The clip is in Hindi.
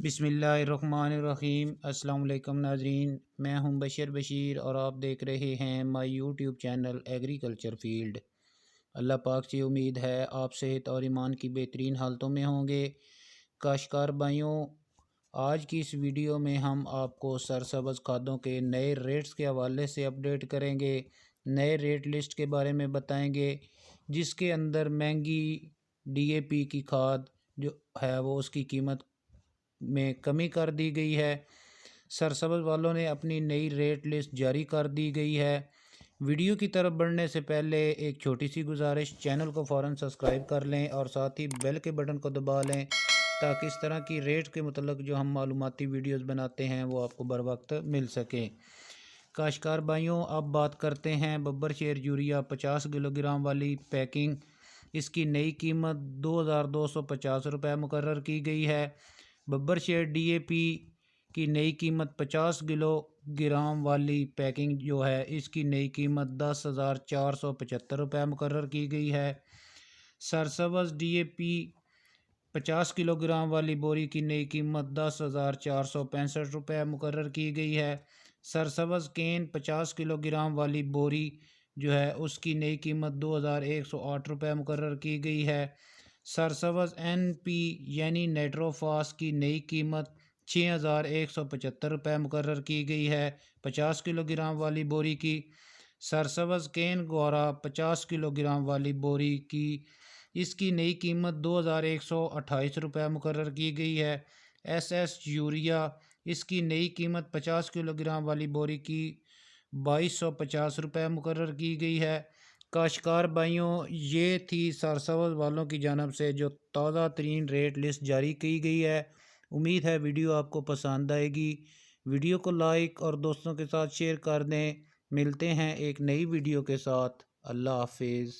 बिस्मिल्लाहिर्रहमानिर्रहीम। अस्सलाम वालेकुम नाजरीन, मैं हूं बशीर और आप देख रहे हैं my YouTube channel agriculture field. Allah पाक से उम्मीद है आप सेहत और ईमान की बेहतरीन हालतों में होंगे। काश्तकार भाइयों, आज की इस वीडियो में हम आपको सरसब्ज़ खादों के नए रेट्स के हवाले से अपडेट करेंगे। नए रेट लिस्ट के बारे में बताएंगे, जिसके अंदर महंगी डीएपी की खाद जो है वो उसकी कीमत में कमी कर दी गई है। सरसब्ज़ वालों ने अपनी नई रेट लिस्ट जारी कर दी गई है। वीडियो की तरफ बढ़ने से पहले एक छोटी सी गुजारिश, चैनल को फ़ौरन सब्सक्राइब कर लें और साथ ही बेल के बटन को दबा लें ताकि इस तरह की रेट के मतलब जो हम मालूमाती वीडियोस बनाते हैं वो आपको बर वक्त मिल सके। काश्तकार भाइयों, अब बात करते हैं बब्बर शेर यूरिया 50 किलोग्राम वाली पैकिंग। इसकी नई कीमत 2250 रुपये मुकर्रर की गई है। बब्बर शेर डीएपी की नई कीमत 50 किलोग्राम वाली पैकिंग जो है इसकी नई कीमत 10,475 रुपये मुकर्रर की गई है। सरसब्ज़ डीएपी 50 किलोग्राम वाली बोरी की नई कीमत 10,465 रुपये मुकर्रर की गई है। सरसब्ज़ केन 50 किलोग्राम वाली बोरी जो है उसकी नई कीमत 2,108 रुपये मुकर्रर की गई है। सरसब्ज़ एनपी यानी नाइट्रोफास की नई कीमत 6,175 रुपये मुकर्रर की गई है 50 किलोग्राम वाली बोरी की। सरसब्ज़ केन ग्वारा 50 किलोग्राम वाली बोरी की इसकी नई कीमत 2,128 रुपये मुकर्रर की गई है। एसएस यूरिया इसकी नई कीमत 50 किलोग्राम वाली बोरी की 2,250 रुपये मुकर्रर की गई है। काश्तकार भाइयों, ये थी सरसब्ज़ वालों की जानब से जो ताज़ा तरीन रेट लिस्ट जारी की गई है। उम्मीद है वीडियो आपको पसंद आएगी। वीडियो को लाइक और दोस्तों के साथ शेयर कर दें। मिलते हैं एक नई वीडियो के साथ। अल्लाह हाफिज़।